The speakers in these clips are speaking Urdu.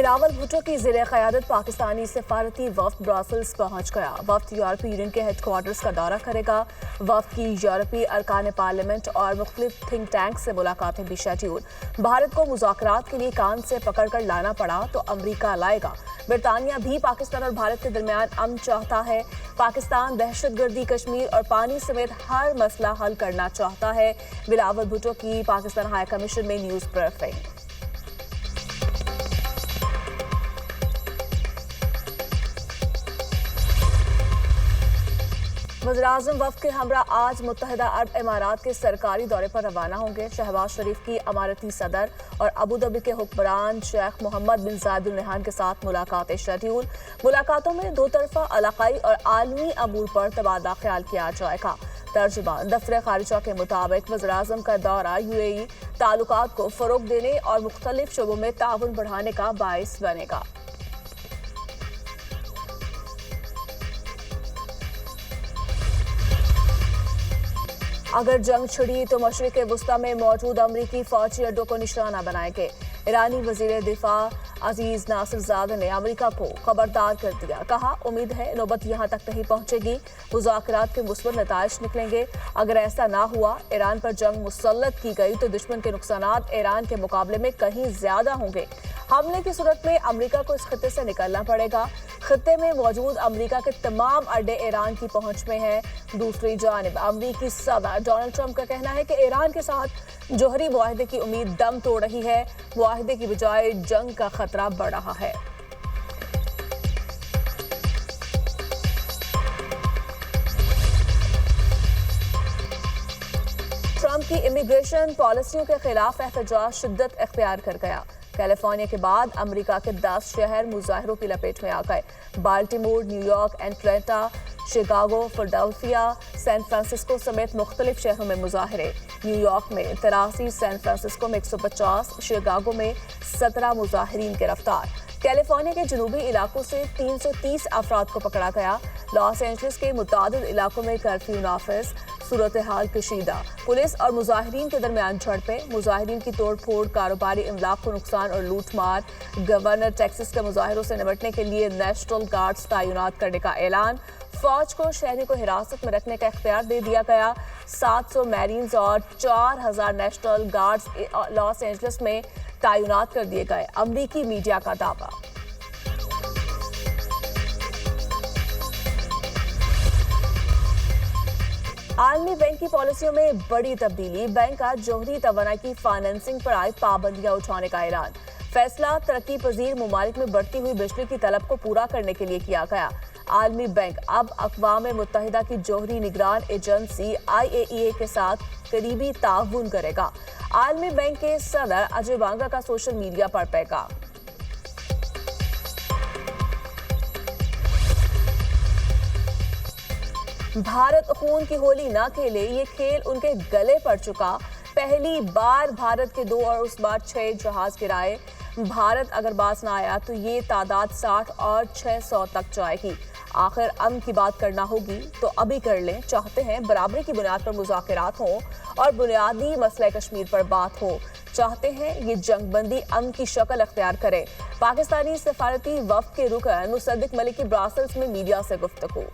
بلاول بھٹو کی زیر قیادت پاکستانی سفارتی وفد برسلز پہنچ گیا۔ وفد یورپی یونین کے ہیڈ کوارٹرز کا دورہ کرے گا۔ وفد کی یورپی ارکان پارلیمنٹ اور مختلف تھنک ٹینک سے ملاقاتیں بھی شیڈول۔ بھارت کو مذاکرات کے لیے کان سے پکڑ کر لانا پڑا تو امریکہ لائے گا۔ برطانیہ بھی پاکستان اور بھارت کے درمیان امن چاہتا ہے۔ پاکستان دہشت گردی، کشمیر اور پانی سمیت ہر مسئلہ حل کرنا چاہتا ہے۔ بلاول بھٹو کی پاکستان ہائی کمیشن میں نیوز بریفنگ۔ وزیراعظم وفد کے ہمراہ آج متحدہ عرب امارات کے سرکاری دورے پر روانہ ہوں گے۔ شہباز شریف کی اماراتی صدر اور ابوظہبی کے حکمران شیخ محمد بن زاید ال نہیان کے ساتھ ملاقاتیں شیڈول۔ ملاقاتوں میں دو طرفہ، علاقائی اور عالمی امور پر تبادلہ خیال کیا جائے گا۔ ترجمان دفتر خارجہ کے مطابق وزیراعظم کا دورہ UAE تعلقات کو فروغ دینے اور مختلف شعبوں میں تعاون بڑھانے کا باعث بنے گا۔ اگر جنگ چھڑی تو مشرق وسطی میں موجود امریکی فوجی اڈوں کو نشانہ بنائیں گے۔ ایرانی وزیر دفاع عزیز ناصر زادہ نے امریکہ کو خبردار کر دیا۔ کہا، امید ہے نوبت یہاں تک نہیں پہنچے گی، مذاکرات کے مثبت نتائج نکلیں گے۔ اگر ایسا نہ ہوا، ایران پر جنگ مسلط کی گئی تو دشمن کے نقصانات ایران کے مقابلے میں کہیں زیادہ ہوں گے۔ حملے کی صورت میں امریکہ کو اس خطے سے نکلنا پڑے گا۔ خطے میں موجود امریکہ کے تمام اڈے ایران کی پہنچ میں ہیں۔ دوسری جانب امریکی صدر ڈونلڈ ٹرمپ کا کہنا ہے کہ ایران کے ساتھ جوہری معاہدے کی امید دم توڑ رہی ہے۔ معاہدے کی بجائے جنگ کا خطرہ بڑھ رہا ہے۔ ٹرمپ کی امیگریشن پالیسیوں کے خلاف احتجاج شدت اختیار کر گیا۔ کیلیفورنیا کے بعد امریکہ کے 10 شہر مظاہروں کی لپیٹ میں آ گئے۔ Baltimore, New York, Atlanta, Chicago, Philadelphia, San Francisco سمیت مختلف شہروں میں مظاہرے۔ نیو یارک میں 83، سین فرانسسکو میں 150، شکاگو میں 17 مظاہرین گرفتار۔ کیلیفورنیا کے جنوبی علاقوں سے 330 افراد کو پکڑا گیا۔ لاس اینجلس کے متعدد علاقوں میں کرفیو نافذ۔ صورتحال کشیدہ، پولیس اور مظاہرین کے درمیان جھڑپیں، مظاہرین کی توڑ پھوڑ، کاروباری املاک کو نقصان اور لوٹ مار۔ گورنر ٹیکسس کے مظاہروں سے نمٹنے کے لیے نیشنل گارڈز تعینات کرنے کا اعلان۔ فوج کو شہریوں کو حراست میں رکھنے کا اختیار دے دیا گیا۔ 700 میرینز اور 4000 نیشنل گارڈز لاس اینجلس میں تعینات کر دیے گئے۔ امریکی میڈیا کا دعویٰ۔ عالمی بینک کی پالیسیوں میں بڑی تبدیلی، بینک کا جوہری توانائی کی فائنینسنگ پر عائد پابندیاں اٹھانے کا اعلان۔ فیصلہ ترقی پذیر ممالک میں بڑھتی ہوئی بجلی کی طلب کو پورا کرنے کے لیے کیا گیا۔ عالمی بینک اب اقوام متحدہ کی جوہری نگران ایجنسی IAEA کے ساتھ قریبی تعاون کرے گا۔ عالمی بینک کے صدر اجے بانگا کا سوشل میڈیا پر پیغام۔ بھارت خون کی ہولی نہ کھیلے، یہ کھیل ان کے گلے پڑ چکا۔ پہلی بار بھارت کے 2 اور اس بار 6 جہاز گرائے۔ بھارت اگر باز نہ آیا تو یہ تعداد 60 اور 600 تک جائے گی۔ آخر امن کی بات کرنا ہوگی تو ابھی کر لیں۔ چاہتے ہیں برابری کی بنیاد پر مذاکرات ہوں اور بنیادی مسئلہ کشمیر پر بات ہو۔ چاہتے ہیں یہ جنگ بندی امن کی شکل اختیار کرے۔ پاکستانی سفارتی وفد کے رکن مصدق ملک کی برسلز میں میڈیا سے گفتگو۔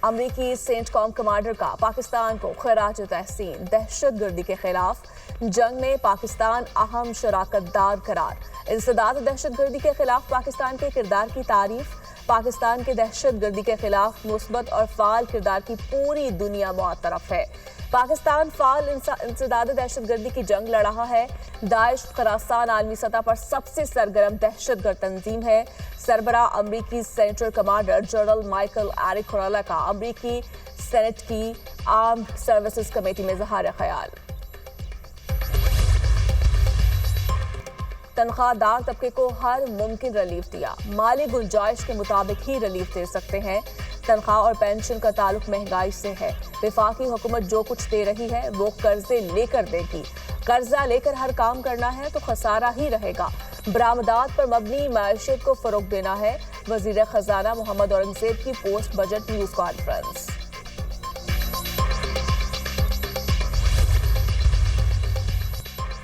امریکی سینٹ کام کمانڈر کا پاکستان کو خراج تحسین۔ دہشت گردی کے خلاف جنگ میں پاکستان اہم شراکت دار قرار۔ انسداد دہشت گردی کے خلاف پاکستان کے کردار کی تعریف۔ پاکستان کے دہشت گردی کے خلاف مثبت اور فعال کردار کی پوری دنیا معترف ہے۔ پاکستان فعال انسداد دہشت گردی کی جنگ لڑ رہا ہے۔ داعش خراسان عالمی سطح پر سب سے سرگرم دہشت گرد تنظیم ہے۔ سربراہ امریکی centre commander general Michael Erik Kurilla کا امریکی سینٹ کی آرمڈ سروسز کمیٹی میں اظہار خیال۔ تنخواہ دار طبقے کو ہر ممکن ریلیف دیا۔ مالی گنجائش کے مطابق ہی ریلیف دے سکتے ہیں۔ تنخواہ اور پینشن کا تعلق مہنگائی سے ہے۔ وفاقی حکومت جو کچھ دے رہی ہے وہ قرضے لے کر دے گی۔ قرضہ لے کر ہر کام کرنا ہے تو خسارہ ہی رہے گا۔ برآمدات پر مبنی معیشت کو فروغ دینا ہے۔ وزیر خزانہ محمد اورنگزیب کی پوسٹ بجٹ نیوز کانفرنس۔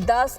10